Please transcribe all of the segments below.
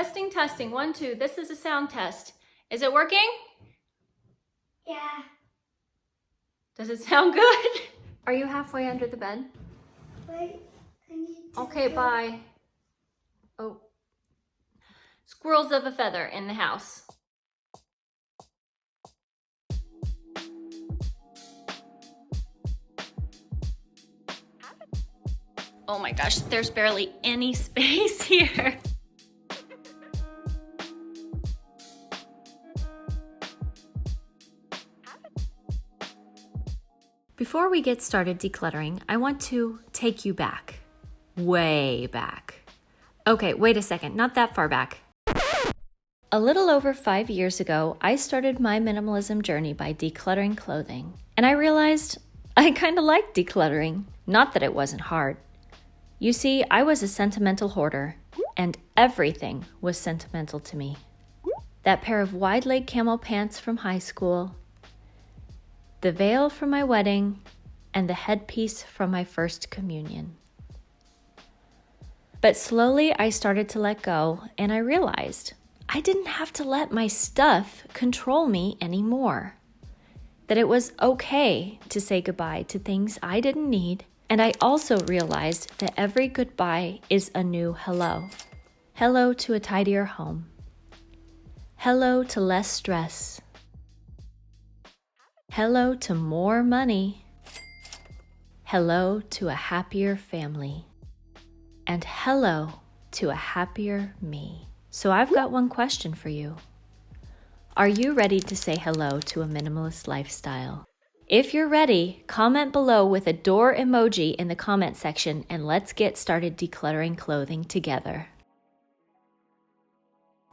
Testing, testing. 1, 2. This is a sound test. Is it working? Yeah. Does it sound good? Are you halfway under the bed? Wait, I need to Okay, put- bye. Oh. Squirrels of a feather in the house. Oh my gosh, there's barely any space here. Before we get started decluttering, I want to take you back. Way back. Okay, wait a second, not that far back. A little over 5 years ago, I started my minimalism journey by decluttering clothing. And I realized I kind of liked decluttering. Not that it wasn't hard. You see, I was a sentimental hoarder, and everything was sentimental to me. That pair of wide-leg camel pants from high school, the veil from my wedding, and the headpiece from my first communion. But slowly I started to let go, and I realized I didn't have to let my stuff control me anymore. That it was okay to say goodbye to things I didn't need, and I also realized that every goodbye is a new hello. Hello to a tidier home. Hello to less stress. Hello to more money. Hello to a happier family. And hello to a happier me. So I've got one question for you. Are you ready to say hello to a minimalist lifestyle? If you're ready, comment below with a door emoji in the comment section and let's get started decluttering clothing together.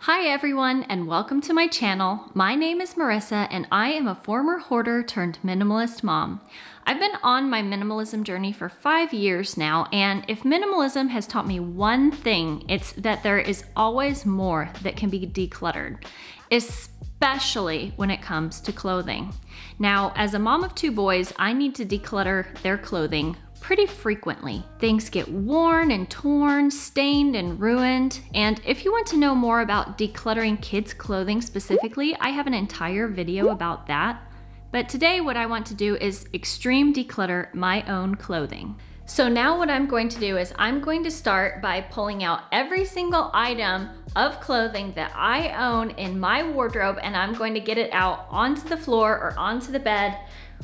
Hi everyone and welcome to my channel. My name is Marissa and I am a former hoarder turned minimalist mom. I've been on my minimalism journey for 5 years now, and if minimalism has taught me one thing, it's that there is always more that can be decluttered, especially when it comes to clothing. Now, as a mom of 2 boys, I need to declutter their clothing pretty frequently. Things get worn and torn, stained and ruined. And if you want to know more about decluttering kids' clothing specifically, I have an entire video about that. But today what I want to do is extreme declutter my own clothing. So now what I'm going to do is I'm going to start by pulling out every single item of clothing that I own in my wardrobe, and I'm going to get it out onto the floor or onto the bed.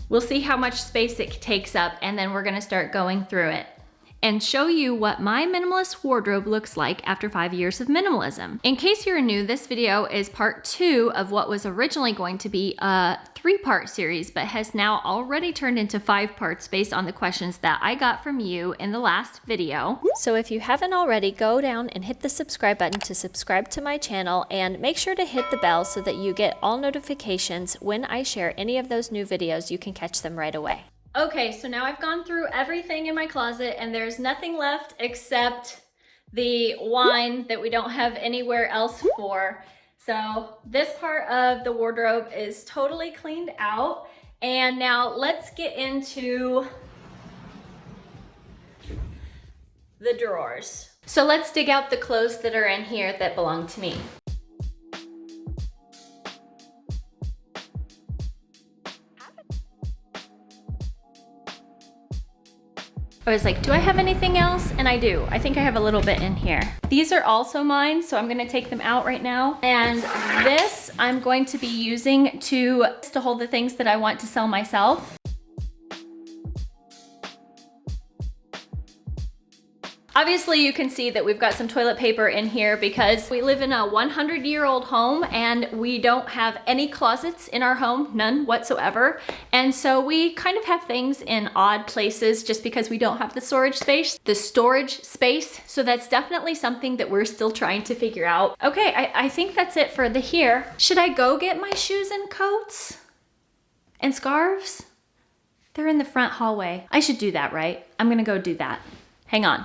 We'll see how much space it takes up, and then we're gonna start going through it and show you what my minimalist wardrobe looks like after 5 years of minimalism. In case you're new, this video is part 2 of what was originally going to be a 3-part series, but has now already turned into 5 parts based on the questions that I got from you in the last video. So if you haven't already, go down and hit the subscribe button to subscribe to my channel, and make sure to hit the bell so that you get all notifications when I share any of those new videos. You can catch them right away. Okay, so now I've gone through everything in my closet and there's nothing left except the wine that we don't have anywhere else for. So this part of the wardrobe is totally cleaned out. And now let's get into the drawers. So let's dig out the clothes that are in here that belong to me. I was like, do I have anything else? And I do. I think I have a little bit in here. These are also mine, so I'm gonna take them out right now. And this I'm going to be using to hold the things that I want to sell myself. Obviously you can see that we've got some toilet paper in here because we live in a 100-year-old home and we don't have any closets in our home, none whatsoever. And so we kind of have things in odd places just because we don't have the storage space. So that's definitely something that we're still trying to figure out. Okay, I think that's it for the here. Should I go get my shoes and coats and scarves? They're in the front hallway. I should do that, right? I'm gonna go do that. Hang on.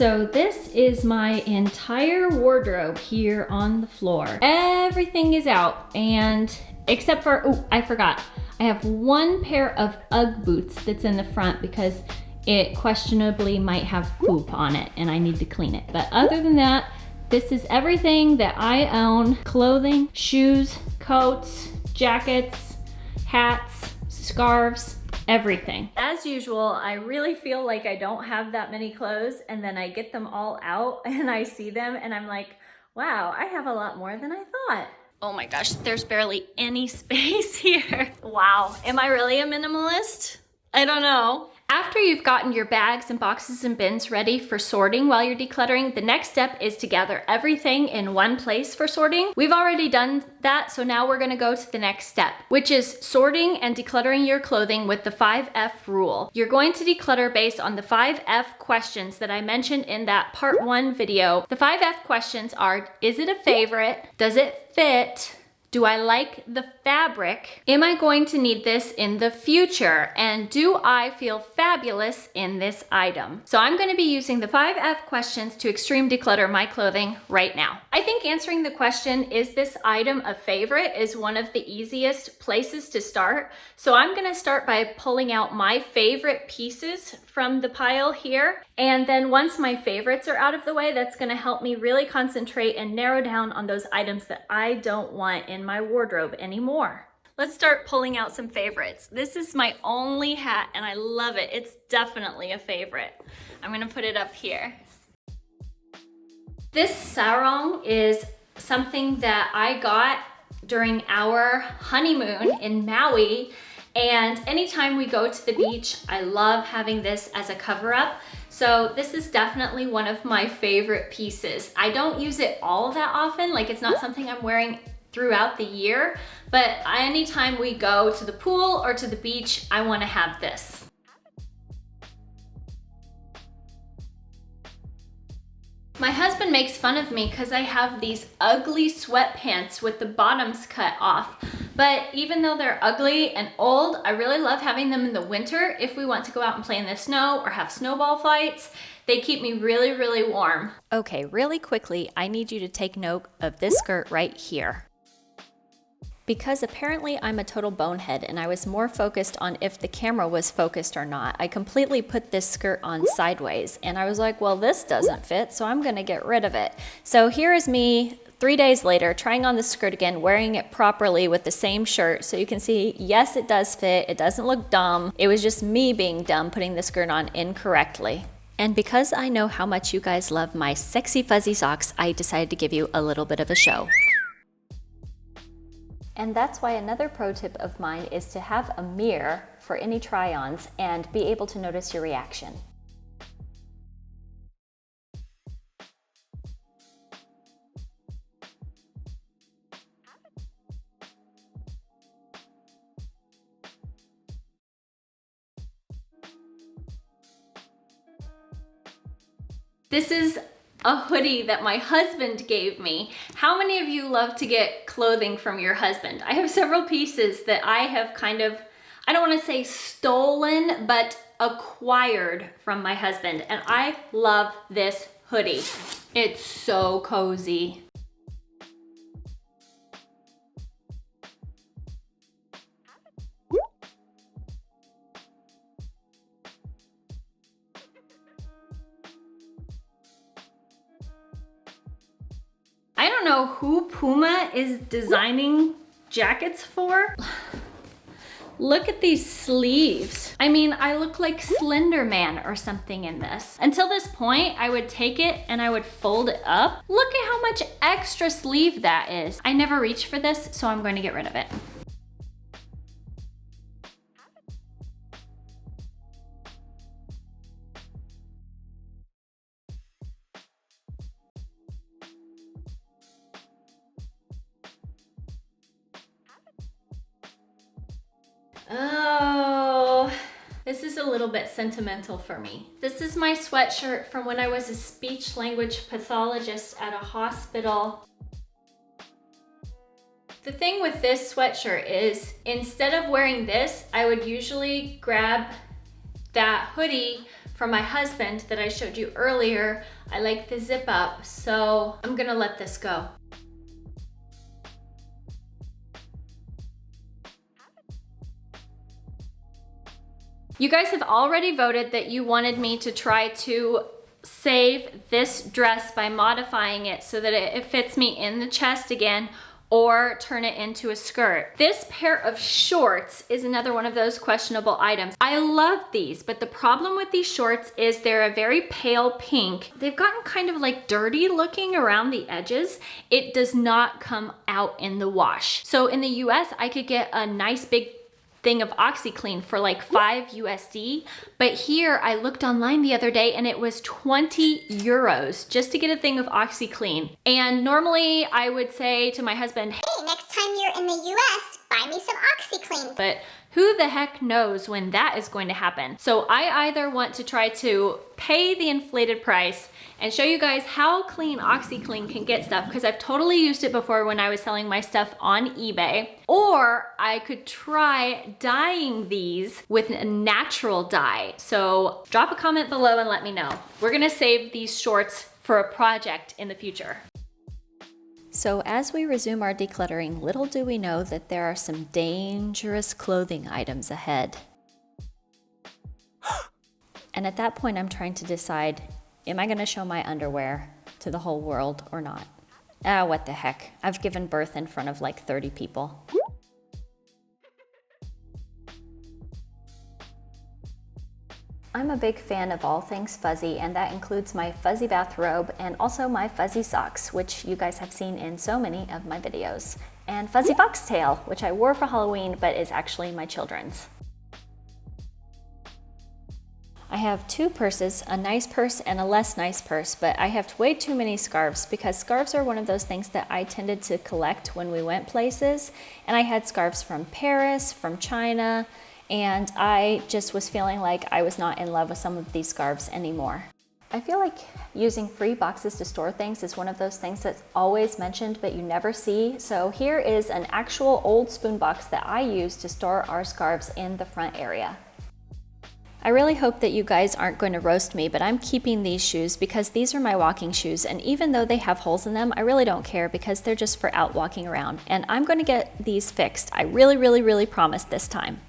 So this is my entire wardrobe here on the floor. Everything is out, and except for, oh, I forgot. I have one pair of UGG boots that's in the front because it questionably might have poop on it and I need to clean it. But other than that, this is everything that I own: clothing, shoes, coats, jackets, hats, scarves, everything. As usual, I really feel like I don't have that many clothes, and then I get them all out and I see them and I'm like, wow, I have a lot more than I thought. Oh my gosh, there's barely any space here. Wow, am I really a minimalist? I don't know. After you've gotten your bags and boxes and bins ready for sorting while you're decluttering, the next step is to gather everything in one place for sorting. We've already done that, so now we're gonna go to the next step, which is sorting and decluttering your clothing with the 5F rule. You're going to declutter based on the 5F questions that I mentioned in that part 1 video. The 5F questions are: is it a favorite? Does it fit? Do I like the fabric? Am I going to need this in the future? And do I feel fabulous in this item? So I'm gonna be using the 5F questions to extreme declutter my clothing right now. I think answering the question, is this item a favorite, is one of the easiest places to start. So I'm gonna start by pulling out my favorite pieces from the pile here. And then once my favorites are out of the way, that's gonna help me really concentrate and narrow down on those items that I don't want in my wardrobe anymore. Let's start pulling out some favorites. This is my only hat and I love it. It's definitely a favorite. I'm gonna put it up here. This sarong is something that I got during our honeymoon in Maui. And anytime we go to the beach, I love having this as a cover up. So this is definitely one of my favorite pieces. I don't use it all that often. Like, it's not something I'm wearing throughout the year, but anytime we go to the pool or to the beach, I want to have this. My husband makes fun of me because I have these ugly sweatpants with the bottoms cut off. But even though they're ugly and old, I really love having them in the winter if we want to go out and play in the snow or have snowball fights. They keep me really, really warm. Okay, really quickly, I need you to take note of this skirt right here. Because apparently I'm a total bonehead and I was more focused on if the camera was focused or not, I completely put this skirt on sideways and I was like, well, this doesn't fit, so I'm gonna get rid of it. So here is me 3 days later trying on the skirt again, wearing it properly with the same shirt, so you can see, yes, it does fit, it doesn't look dumb. It was just me being dumb putting the skirt on incorrectly. And because I know how much you guys love my sexy fuzzy socks, I decided to give you a little bit of a show. And that's why another pro tip of mine is to have a mirror for any try-ons and be able to notice your reaction. This is a hoodie that my husband gave me. How many of you love to get clothing from your husband? I have several pieces that I have kind of, I don't want to say stolen, but acquired from my husband. And I love this hoodie. It's so cozy. I don't know who Puma is designing jackets for. Look at these sleeves. I mean, I look like Slender Man or something in this. Until this point, I would take it and I would fold it up. Look at how much extra sleeve that is. I never reach for this, so I'm going to get rid of it. Oh, this is a little bit sentimental for me. This is my sweatshirt from when I was a speech language pathologist at a hospital. The thing with this sweatshirt is, instead of wearing this, I would usually grab that hoodie from my husband that I showed you earlier. I like the zip up, so I'm gonna let this go. You guys have already voted that you wanted me to try to save this dress by modifying it so that it fits me in the chest again, or turn it into a skirt. This pair of shorts is another one of those questionable items. I love these, but the problem with these shorts is they're a very pale pink. They've gotten kind of like dirty looking around the edges. It does not come out in the wash. So in the US, I could get a nice big thing of OxyClean for like $5 USD. But here I looked online the other day and it was 20 euros just to get a thing of OxyClean. And normally I would say to my husband, hey, next time you're in the US, buy me some OxyClean. But who the heck knows when that is going to happen? So I either want to try to pay the inflated price and show you guys how clean OxyClean can get stuff, because I've totally used it before when I was selling my stuff on eBay, or I could try dyeing these with a natural dye. So drop a comment below and let me know. We're gonna save these shorts for a project in the future. So as we resume our decluttering, little do we know that there are some dangerous clothing items ahead. And at that point, I'm trying to decide, am I gonna show my underwear to the whole world or not? Ah, what the heck. I've given birth in front of like 30 people. I'm a big fan of all things fuzzy, and that includes my fuzzy bathrobe and also my fuzzy socks, which you guys have seen in so many of my videos. And fuzzy foxtail, which I wore for Halloween, but is actually my children's. I have two purses, a nice purse and a less nice purse, but I have way too many scarves because scarves are one of those things that I tended to collect when we went places. And I had scarves from Paris, from China, and I just was feeling like I was not in love with some of these scarves anymore. I feel like using free boxes to store things is one of those things that's always mentioned but you never see. So here is an actual old spoon box that I use to store our scarves in the front area. I really hope that you guys aren't going to roast me, but I'm keeping these shoes because these are my walking shoes, and even though they have holes in them, I really don't care because they're just for out walking around, and I'm going to get these fixed. I really promise this time.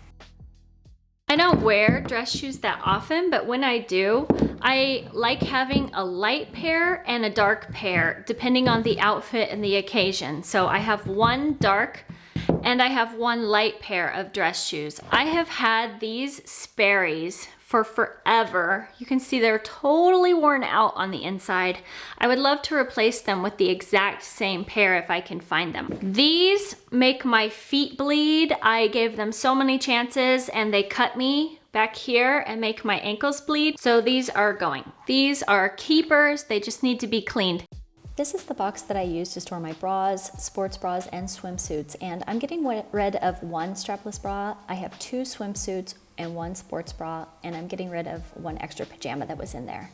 I don't wear dress shoes that often, but when I do, I like having a light pair and a dark pair, depending on the outfit and the occasion. So I have one dark and I have one light pair of dress shoes. I have had these Sperry's for forever. You can see they're totally worn out on the inside. I would love to replace them with the exact same pair if I can find them. These make my feet bleed. I gave them so many chances and they cut me back here and make my ankles bleed. So these are going. These are keepers. They just need to be cleaned. This is the box that I use to store my bras, sports bras, and swimsuits, and I'm getting rid of one strapless bra. I have two swimsuits and one sports bra, and I'm getting rid of one extra pajama that was in there.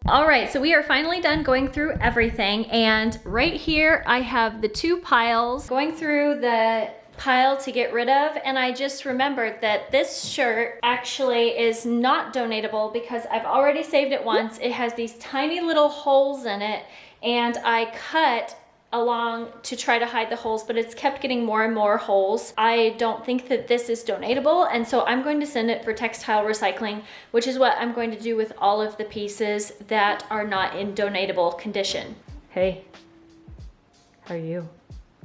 All right, so we are finally done going through everything, and right here I have the two piles going through the pile to get rid of, and I just remembered that this shirt actually is not donatable because I've already saved it once. It has these tiny little holes in it, and I cut along to try to hide the holes, but it's kept getting more and more holes. I don't think that this is donatable, and so I'm going to send it for textile recycling, which is what I'm going to do with all of the pieces that are not in donatable condition. Hey, how are you?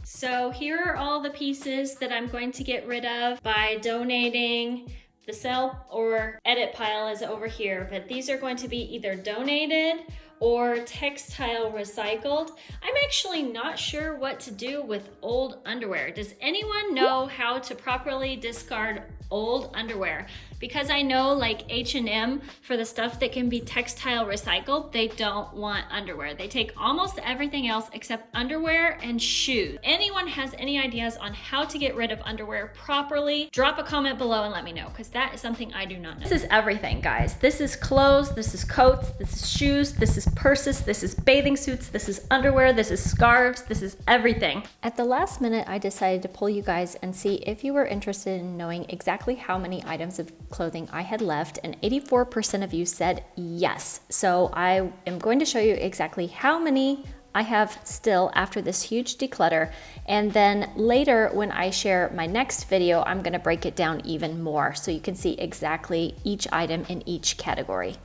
So here are all the pieces that I'm going to get rid of by donating. The sell or edit pile is over here, but these are going to be either donated or textile recycled. I'm actually not sure what to do with old underwear. Does anyone know how to properly discard old underwear? because I know like H&M, for the stuff that can be textile recycled, they don't want underwear. They take almost everything else except underwear and shoes. If anyone has any ideas on how to get rid of underwear properly, drop a comment below and let me know, because that is something I do not know. This is everything, guys. This is clothes, this is coats, this is shoes, this is purses, this is bathing suits, this is underwear, this is scarves, this is everything. At the last minute, I decided to pull you guys and see if you were interested in knowing exactly how many items of clothing I had left, and 84% of you said yes. So I am going to show you exactly how many I have still after this huge declutter, and then later when I share my next video, I'm going to break it down even more so you can see exactly each item in each category.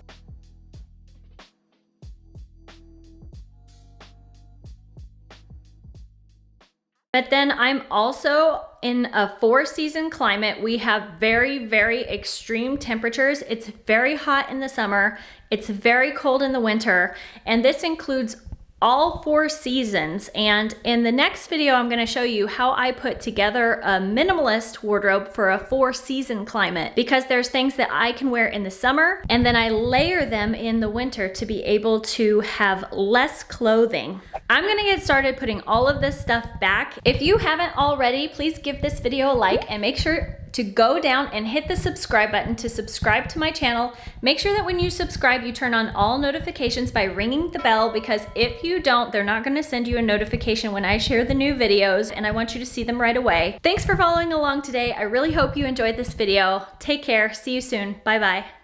But then I'm also in a 4-season climate. We have very, very extreme temperatures. It's very hot in the summer. It's very cold in the winter. And this includes all 4 seasons. And in the next video, I'm going to show you how I put together a minimalist wardrobe for a 4-season climate, because there's things that I can wear in the summer and then I layer them in the winter to be able to have less clothing. I'm going to get started putting all of this stuff back. If you haven't already, please give this video a like and make sure to go down and hit the subscribe button to subscribe to my channel. Make sure that when you subscribe, you turn on all notifications by ringing the bell, because if you don't, they're not going to send you a notification when I share the new videos, and I want you to see them right away. Thanks for following along today. I really hope you enjoyed this video. Take care. See you soon. Bye-bye.